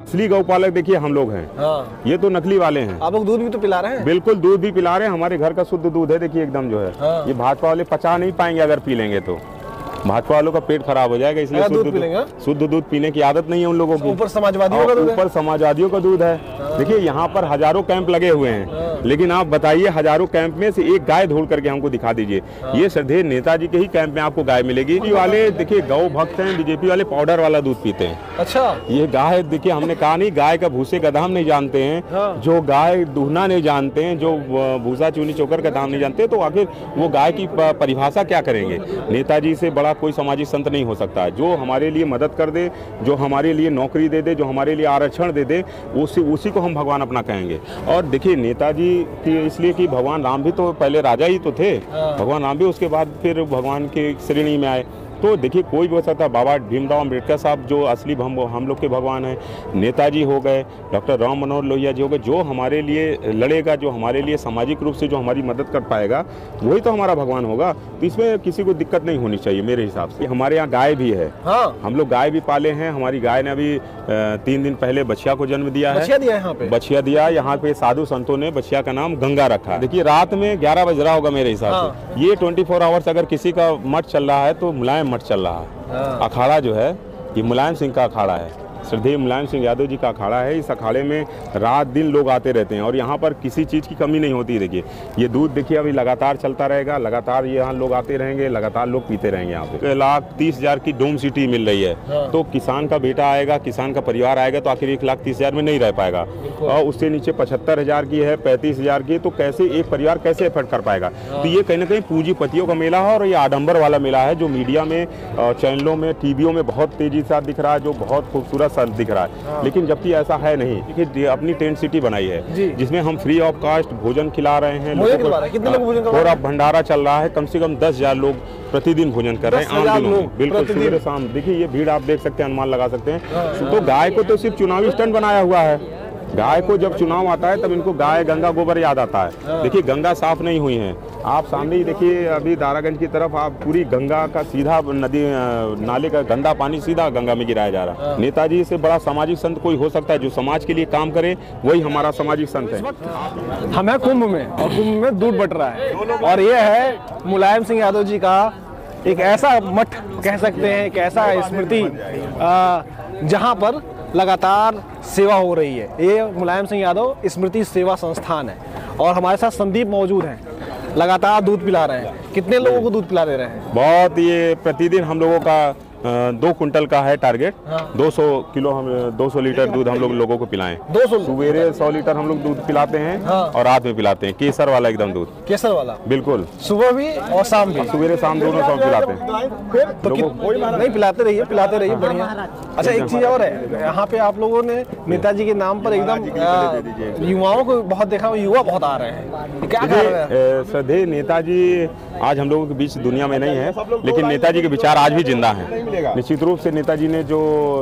असली गौपालक देखिए हम लोग हैं। हाँ। ये तो नकली वाले हैं। आप लोग दूध भी तो पिला रहे हैं। बिल्कुल दूध भी पिला रहे हैं, हमारे घर का शुद्ध दूध है। देखिए एकदम जो है। हाँ। ये भाजपा वाले पचा नहीं पाएंगे अगर पी लेंगे तो। भाजपा वालों का पेट खराब हो जाएगा, इसलिए शुद्ध दूध पीने की आदत नहीं है उन लोगों की। ऊपर समाजवादियों का दूध है। ऊपर समाजवादियों का दूध है। देखिए यहाँ पर हजारों कैंप लगे हुए हैं, लेकिन आप बताइए हजारों कैंप में से एक गाय ढूंढ करके हमको दिखा दीजिए। ये श्रद्धेय नेताजी के ही कैंप में आपको गाय मिलेगी। बीजेपी वाले देखिए गौ भक्त हैं, बीजेपी वाले पाउडर वाला दूध पीते हैं। अच्छा। ये गाय देखिए, हमने कहा नहीं गाय का भूसे का दाम नहीं जानते हैं, जो गाय दूहना नहीं जानते हैं, जो भूसा चूनी चोकर का दाम नहीं जानते, तो आखिर वो गाय की परिभाषा क्या करेंगे। नेताजी से बड़ा कोई सामाजिक संत नहीं हो सकता। जो हमारे लिए मदद कर दे, जो हमारे लिए नौकरी दे दे, जो हमारे लिए आरक्षण दे दे, उसी को हम भगवान अपना कहेंगे। और देखिए नेताजी की इसलिए कि भगवान राम भी तो पहले राजा ही तो थे, भगवान राम भी उसके बाद फिर भगवान की श्रेणी में आए। तो देखिए कोई भी हो सकता है। बाबा भीमराव अम्बेडकर साहब जो असली हम लोग के भगवान हैं, नेताजी हो गए, डॉक्टर राम मनोहर लोहिया जी हो गए, जो हमारे लिए लड़ेगा, जो हमारे लिए सामाजिक रूप से जो हमारी मदद कर पाएगा, वही तो हमारा भगवान होगा। तो इसमें किसी को दिक्कत नहीं होनी चाहिए मेरे हिसाब से। हमारे यहाँ गाय भी है। हाँ। हम लोग गाय भी पाले हैं। हमारी गाय ने अभी 3 दिन पहले बछिया को जन्म दिया है। बछिया दिया यहाँ पे? बछिया दिया। यहाँ पे साधु संतों ने बछिया का नाम गंगा रखा। देखिए रात में 11 बज रहा होगा मेरे हिसाब से। ये 24 आवर्स अगर किसी का मठ चल रहा है तो मुलायम मठ चल रहा है। अखाड़ा जो है ये मुलायम सिंह का अखाड़ा है, श्रद्धेय मुलायम सिंह यादव जी का अखाड़ा है। इस अखाड़े में रात दिन लोग आते रहते हैं और यहाँ पर किसी चीज़ की कमी नहीं होती। देखिए ये दूध देखिए अभी लगातार चलता रहेगा, लगातार यहाँ लोग आते रहेंगे, लगातार लोग पीते रहेंगे। यहाँ पे 1,30,000 की डोम सिटी मिल रही है। तो किसान का बेटा आएगा, किसान का परिवार आएगा तो आखिर 1,30,000 में नहीं रह पाएगा। और उससे नीचे 75,000 की है, 35,000 की, तो कैसे एक परिवार कैसे एफर्ट कर पाएगा। तो ये कहीं ना कहीं पूंजीपतियों का मेला है और ये आडंबर वाला मेला है, जो मीडिया में, चैनलों में, टीवियों में बहुत तेजी से दिख रहा है, जो बहुत खूबसूरत दिख रहा है। लेकिन जबकि ऐसा है नहीं। देखिए अपनी टेंट सिटी बनाई है जिसमें हम फ्री ऑफ कास्ट भोजन खिला रहे हैं। कितने लोग भोजन कर रहे हैं? पूरा भंडारा चल रहा है, कम से कम 10,000 लोग प्रतिदिन भोजन कर रहे हैं आम दिनों में। बिल्कुल सुबह शाम। देखिए ये भीड़ आप देख सकते हैं, अनुमान लगा सकते हैं। तो गाय को तो सिर्फ चुनावी स्टंट बनाया हुआ है। गाय को जब चुनाव आता है तब इनको गाय गंगा गोबर याद आता है। देखिए गंगा साफ नहीं हुई है। आप सामने ही देखिए अभी दारागंज की तरफ आप पूरी गंगा का सीधा नदी नाले का गंदा पानी सीधा गंगा में गिराया जा रहा है। नेताजी से बड़ा सामाजिक संत कोई हो सकता है जो समाज के लिए काम करे, वही हमारा सामाजिक संत है। हम हैं कुंभ में और कुंभ में दूध बट रहा है और ये है मुलायम सिंह यादव जी का एक ऐसा मठ कह सकते हैं, एक ऐसा स्मृति जहाँ पर लगातार सेवा हो रही है। ये मुलायम सिंह यादव स्मृति सेवा संस्थान है और हमारे साथ संदीप मौजूद हैं, लगातार दूध पिला रहे हैं। कितने लोगों को दूध पिला दे रहे हैं? बहुत। ये प्रतिदिन हम लोगों का 2 कुंटल का है टारगेट। 200 किलो हम 200 लीटर दूध हम लोगों को पिलाएं। 200 सवेरे 100 लीटर हम लोग दूध पिलाते हैं और रात में पिलाते हैं। केसर वाला एकदम दूध। केसर वाला? बिल्कुल। सुबह भी और शाम भी? सवेरे शाम दोनों सब पिलाते हैं। तो नहीं पिलाते रहिए बढ़िया। अच्छा एक चीज और है, यहाँ पे आप लोगों ने नेताजी के नाम पर एकदम युवाओं को बहुत देखा, युवा बहुत आ रहे हैं, क्या कर रहे हैं? श्रद्धेय नेताजी आज हम लोगों के बीच दुनिया में नहीं है, लेकिन नेताजी के विचार आज भी जिंदा हैं। निश्चित रूप से नेताजी ने जो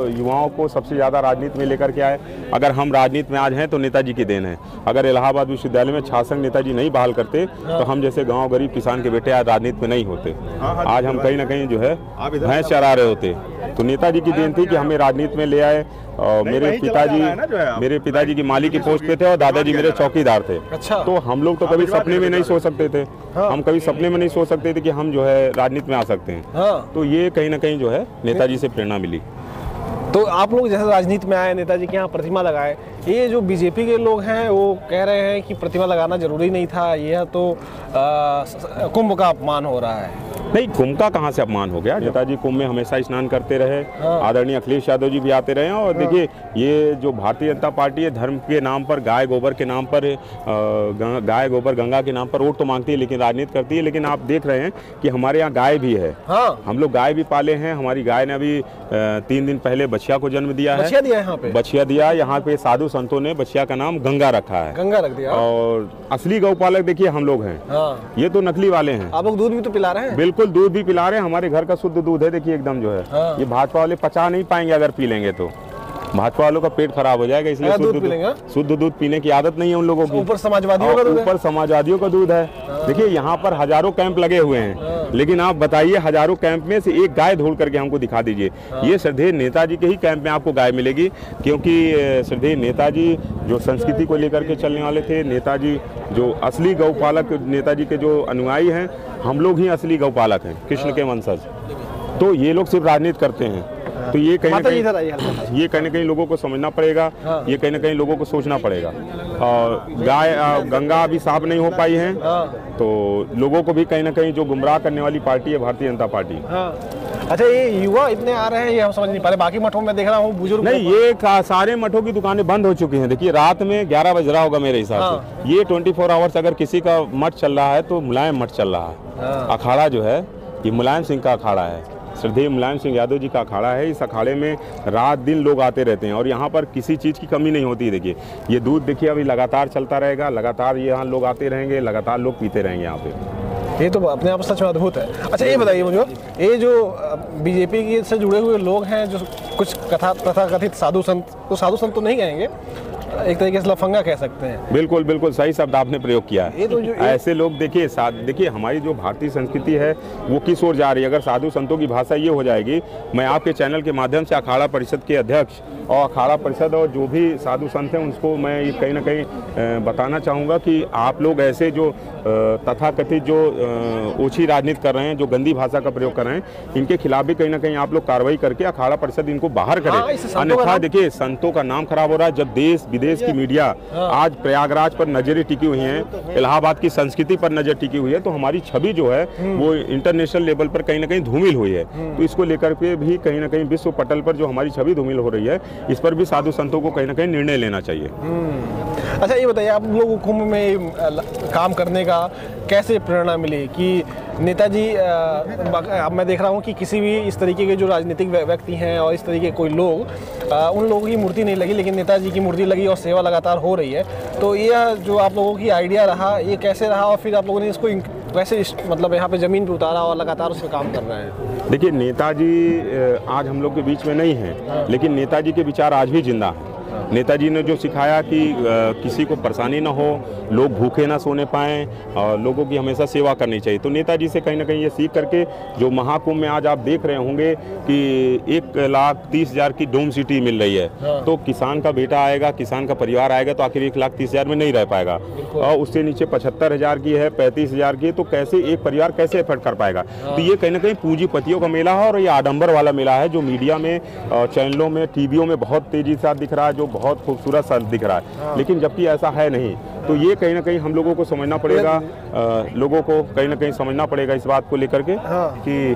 युवाओं को सबसे ज्यादा राजनीति में लेकर के आए। अगर हम राजनीति में आज हैं तो नेताजी की देन है। अगर इलाहाबाद विश्वविद्यालय में छात्र नेताजी नहीं बहाल करते तो हम जैसे गांव गरीब किसान के बेटे आज राजनीति में नहीं होते। आज हम कहीं ना कहीं जो है भैंस चरा रहे होते। तो नेताजी की देन थी कि हमें राजनीति में ले आए। और मेरे पिताजी की माली की पोस्ट पे थे और दादाजी मेरे चौकीदार थे। अच्छा। तो हम लोग तो कभी सपने में नहीं सोच सकते थे। हम कभी सपने में नहीं सोच सकते थे कि हम जो है राजनीति में आ सकते हैं। तो ये कहीं ना कहीं जो है नेताजी से प्रेरणा मिली। तो आप लोग जैसे राजनीति में आए, नेताजी के यहाँ प्रतिमा लगाए, ये जो बीजेपी के लोग हैं वो कह रहे हैं कि प्रतिमा लगाना जरूरी नहीं था, यह तो कुंभ का अपमान हो रहा है। नहीं, कुंभ का कहाँ से अपमान हो गया। नेताजी कुंभ में हमेशा स्नान करते रहे। आदरणीय अखिलेश यादव जी भी आते रहे। और देखिए ये जो भारतीय जनता पार्टी है, धर्म के नाम पर, गाय गोबर के नाम पर, गाय गोबर गंगा के नाम पर वोट तो मांगती है लेकिन राजनीति करती है। लेकिन आप देख रहे हैं कि हमारे यहाँ गाय भी है। हम लोग गाय भी पाले हैं। हमारी गाय ने अभी 3 दिन पहले बछिया को जन्म दिया है। बछिया दिया यहाँ पे? बछिया दिया। यहाँ पे साधु संतों ने बछिया का नाम गंगा रखा है। गंगा रख दिया। और असली गौपालक देखिए हम लोग हैं। ये तो नकली वाले हैं। आप लोग दूध भी तो पिला रहे हैं? बिल्कुल दूध भी पिला रहे हैं। हमारे घर का शुद्ध दूध है। देखिए एकदम जो है। ये भाजपा वाले पचा नहीं पाएंगे अगर पी लेंगे तो। भाजपा वालों का पेट खराब हो जाएगा, इसलिए शुद्ध दूध पीने की आदत नहीं है उन लोगों की। ऊपर समाजवादियों का दूध है। ऊपर समाजवादियों का दूध है। देखिए यहाँ पर हजारों कैंप लगे हुए हैं, लेकिन आप बताइए हजारों कैंप में से एक गाय ढूंढ करके हमको दिखा दीजिए। ये श्रद्धेय नेताजी के ही कैंप में आपको गाय मिलेगी, क्योंकि श्रद्धेय नेताजी जो संस्कृति को लेकर के चलने वाले थे, नेताजी जो असली गौपालक, नेताजी के जो अनुयायी हैं, हम लोग ही असली गौपालक हैं, कृष्ण के वंशज। तो ये लोग सिर्फ राजनीति करते हैं, तो ये कहीं ना कहीं लोगों को समझना पड़ेगा, ये कहीं ना कहीं लोगों को सोचना पड़ेगा। और गाय गंगा अभी साफ नहीं हो पाई है, तो लोगों को भी कहीं ना कहीं जो गुमराह करने वाली पार्टी है भारतीय जनता पार्टी। अच्छा, ये युवा इतने आ रहे हैं, ये हम समझ नहीं पा रहे। बाकी मठों में देख रहा हूँ बुजुर्ग नहीं, ये सारे मठों की दुकानें बंद हो चुकी हैं। देखिए रात में 11 बज रहा होगा मेरे हिसाब से। ये 24 आवर्स अगर किसी का मठ चल रहा है तो मुलायम मठ चल रहा है। अखाड़ा जो है ये मुलायम सिंह का अखाड़ा है, श्रद्धेय मुलायम सिंह यादव जी का अखाड़ा है। इस अखाड़े में रात दिन लोग आते रहते हैं और यहाँ पर किसी चीज़ की कमी नहीं होती है। देखिए ये दूध देखिए अभी लगातार चलता रहेगा, लगातार यहाँ लोग आते रहेंगे, लगातार लोग पीते रहेंगे यहाँ पे। ये तो अपने आप सच में अद्भुत है। अच्छा ये बताइए मुझे, ये जो बीजेपी की से जुड़े हुए लोग हैं, जो कुछ तथाकथित साधु संत, तो साधु संत तो नहीं कहेंगे, एक तरीके से लफंगा कह सकते हैं। बिल्कुल बिल्कुल सही शब्द आपने प्रयोग किया है। तो ऐसे लोग देखिए हमारी जो भारतीय संस्कृति है वो किस ओर जा रही है। अगर साधु संतों की भाषा ये हो जाएगी, मैं आपके चैनल के माध्यम से अखाड़ा परिषद के अध्यक्ष और अखाड़ा परिषद और जो भी साधु संत हैं उनको मैं ये कहीं ना कहीं बताना चाहूँगा कि आप लोग ऐसे जो तथाकथित जो ओछी राजनीति कर रहे हैं, जो गंदी भाषा का प्रयोग कर रहे हैं, इनके खिलाफ भी कहीं ना कहीं आप लोग कार्रवाई करके अखाड़ा परिषद इनको बाहर करें। अन्यथा देखिए संतों का नाम खराब हो रहा है। जब देश विदेश की मीडिया आज प्रयागराज पर नजरें टिकी हुई हैं, इलाहाबाद की संस्कृति पर नजर टिकी हुई है, तो हमारी छवि जो है वो इंटरनेशनल लेवल पर कहीं ना कहीं धूमिल हुई है। तो इसको लेकर के भी कहीं ना कहीं विश्व पटल पर जो हमारी छवि धूमिल हो रही है, इस पर भी साधु संतों को कहीं ना कहीं निर्णय लेना चाहिए। अच्छा ये बताइए, आप लोगों को कुंभ में काम करने का कैसे प्रेरणा मिली कि नेताजी, अब मैं देख रहा हूँ कि किसी भी इस तरीके के जो राजनीतिक व्यक्ति हैं और इस तरीके के कोई लोग, उन लोगों की मूर्ति नहीं लगी, लेकिन नेताजी की मूर्ति लगी और सेवा लगातार हो रही है। तो ये जो आप लोगों की आइडिया रहा, ये कैसे रहा और फिर आप लोगों ने इसको वैसे मतलब यहाँ पे ज़मीन पे उतारा और लगातार उस पर काम कर रहे हैं? देखिए नेताजी आज हम लोग के बीच में नहीं हैं, लेकिन नेताजी के विचार आज भी जिंदा हैं। नेताजी ने जो सिखाया कि किसी को परेशानी ना हो, लोग भूखे ना सोने पाएँ और लोगों की हमेशा सेवा करनी चाहिए। तो नेताजी से कहीं ना कहीं ये सीख करके जो महाकुंभ में आज आप देख रहे होंगे कि 1,30,000 की डोम सिटी मिल रही है। तो किसान का बेटा आएगा, किसान का परिवार आएगा तो आखिर 1,30,000 में नहीं रह पाएगा, और उससे नीचे 75,000 की है, 35,000 की है, तो कैसे एक परिवार कैसे एफर्ट कर पाएगा। तो ये कहीं ना कहीं पूंजीपतियों का मेला है और ये आडंबर वाला मेला है, जो मीडिया में, चैनलों में, टीवियों में बहुत तेजी से दिख रहा है, जो बहुत खूबसूरत सा दिख रहा है, लेकिन जबकि ऐसा है नहीं। तो ये कहीं ना कहीं हम लोगों को समझना पड़ेगा, लोगों को कहीं ना कहीं समझना पड़ेगा इस बात को लेकर के कि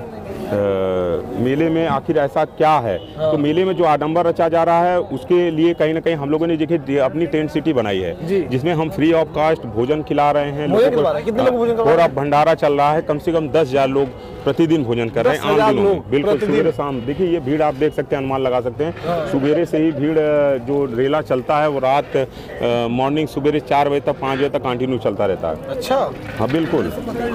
मेले में आखिर ऐसा क्या है। तो मेले में जो आडंबर रचा जा रहा है उसके लिए कहीं ना कहीं हम लोगों ने देखिए अपनी टेंट सिटी बनाई है, जिसमें हम फ्री ऑफ कास्ट भोजन खिला रहे हैं लोगों को, और अब भंडारा चल रहा है। कम से कम 10,000 लोग प्रतिदिन भोजन कर रहे हैं आम दिनों में। बिल्कुल सुबह शाम देखिए ये भीड़ आप देख सकते हैं, अनुमान लगा सकते हैं। सुबेरे से ही भीड़, जो रेला चलता है वो रात मॉर्निंग सुबेरे 4 बजे तक 5 बजे तक कंटिन्यू चलता रहता है। अच्छा, हाँ बिल्कुल।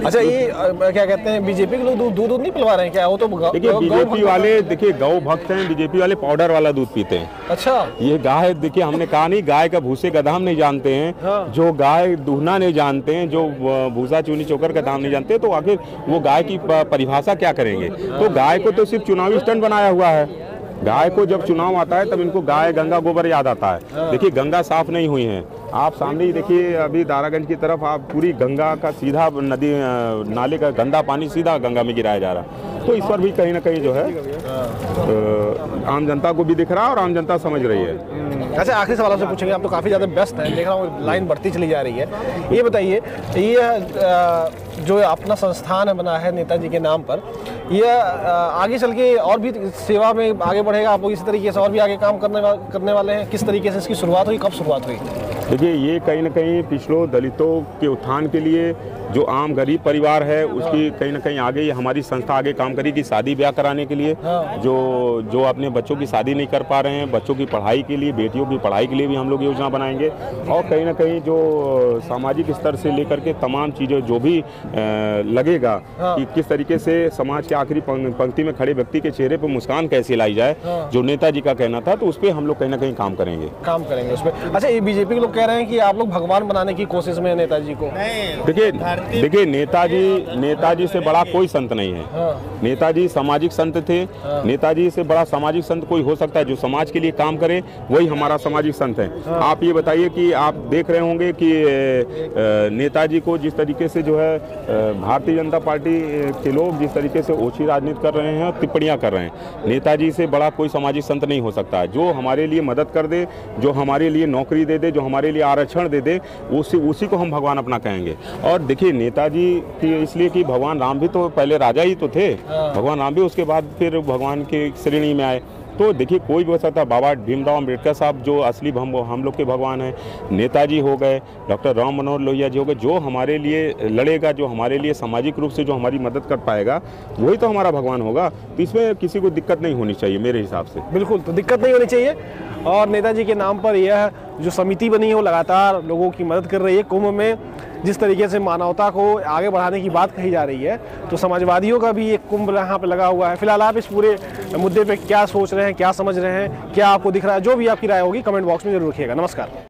अच्छा ये क्या कहते हैं, बीजेपी के लोग दूध नहीं पिलवा रहे हैं क्या? वो तो देखिए बीजेपी वाले, देखिए गौ भक्त हैं, बीजेपी वाले पाउडर वाला दूध पीते हैं। अच्छा, ये गाय, देखिए हमने कहा नहीं, गाय का भूसे का दाम नहीं जानते हैं, जो गाय दूहना नहीं जानते हैं, जो भूसा चूनी चोकर का दाम नहीं जानते, तो आखिर वो गाय की परिभाषा क्या करेंगे। तो गाय को तो सिर्फ चुनावी स्टंट बनाया हुआ है। गाय को जब चुनाव आता है तब इनको गाय गंगा गोबर याद आता है। देखिए गंगा साफ नहीं हुई है, आप सामने ही देखिए अभी दारागंज की तरफ आप पूरी गंगा का सीधा नदी नाले का गंदा पानी सीधा गंगा में गिराया जा रहा है। तो इस पर भी कहीं ना कहीं जो है आम जनता को भी दिख रहा है और आम जनता समझ रही है। अच्छा आखिरी सवाल से पूछेंगे, आप तो काफ़ी ज़्यादा व्यस्त हैं, देख रहा हूँ लाइन बढ़ती चली जा रही है। ये बताइए, ये जो अपना संस्थान बना है नेताजी के नाम पर, यह आगे चल के और भी सेवा में आगे बढ़ेगा? आप इसी तरीके से और भी आगे काम करने वाले हैं? किस तरीके से इसकी शुरुआत हुई, कब शुरुआत हुई? देखिए ये कहीं ना कहीं पिछड़ों दलितों के उत्थान के लिए जो आम गरीब परिवार है उसकी कहीं ना कहीं आगे ये हमारी संस्था आगे काम करेगी, शादी ब्याह कराने के लिए, जो अपने बच्चों की शादी नहीं कर पा रहे हैं, बच्चों की पढ़ाई के लिए, बेटियों की पढ़ाई के लिए भी हम लोग योजना बनाएंगे। और कहीं ना कहीं जो सामाजिक स्तर से लेकर के तमाम चीज़ें जो भी लगेगा कि किस तरीके से समाज के आखिरी पंक्ति में खड़े व्यक्ति के चेहरे पर मुस्कान कैसे लाई जाए, जो नेताजी का कहना था, तो उस पर हम लोग कहीं ना कहीं काम करेंगे उस पर। अच्छा ये बीजेपी के लोग कह रहे हैं कि आप लोग भगवान बनाने की कोशिश में है नेताजी को। देखिए नेताजी से बड़ा कोई संत नहीं है। नेताजी सामाजिक संत थे। नेताजी से बड़ा सामाजिक संत कोई हो सकता है जो समाज के लिए काम करे, वही हमारा सामाजिक संत है। आप ये बताइए कि आप देख रहे होंगे कि नेताजी को जिस तरीके से जो है भारतीय जनता पार्टी के लोग जिस तरीके से ओछी राजनीति कर रहे हैं, टिप्पणियां कर रहे हैं, नेताजी से बड़ा कोई सामाजिक संत नहीं हो सकता। जो हमारे लिए मदद कर दे, जो हमारे लिए नौकरी दे दे, जो हमारे लिए आरक्षण दे दे, उसी को हम भगवान अपना कहेंगे। और देखिए नेताजी की इसलिए कि भगवान राम भी तो पहले राजा ही तो थे, भगवान राम भी उसके बाद फिर भगवान की श्रेणी में आए। तो देखिए कोई भी हो सकता है। बाबा भीमराव अम्बेडकर साहब जो असली हम लोग के भगवान हैं, नेताजी हो गए, डॉक्टर राम मनोहर लोहिया जी हो गए, जो हमारे लिए लड़ेगा, जो हमारे लिए सामाजिक रूप से जो हमारी मदद कर पाएगा, वही तो हमारा भगवान होगा। तो इसमें किसी को दिक्कत नहीं होनी चाहिए मेरे हिसाब से। बिल्कुल, तो दिक्कत नहीं होनी चाहिए। और नेताजी के नाम पर यह जो समिति बनी है वो लगातार लोगों की मदद कर रही है। कुंभ में जिस तरीके से मानवता को आगे बढ़ाने की बात कही जा रही है, तो समाजवादियों का भी एक कुंभ यहाँ पे लगा हुआ है। फिलहाल आप इस पूरे मुद्दे पे क्या सोच रहे हैं, क्या समझ रहे हैं, क्या आपको दिख रहा है? जो भी आपकी राय होगी कमेंट बॉक्स में जरूर लिखिएगा। नमस्कार।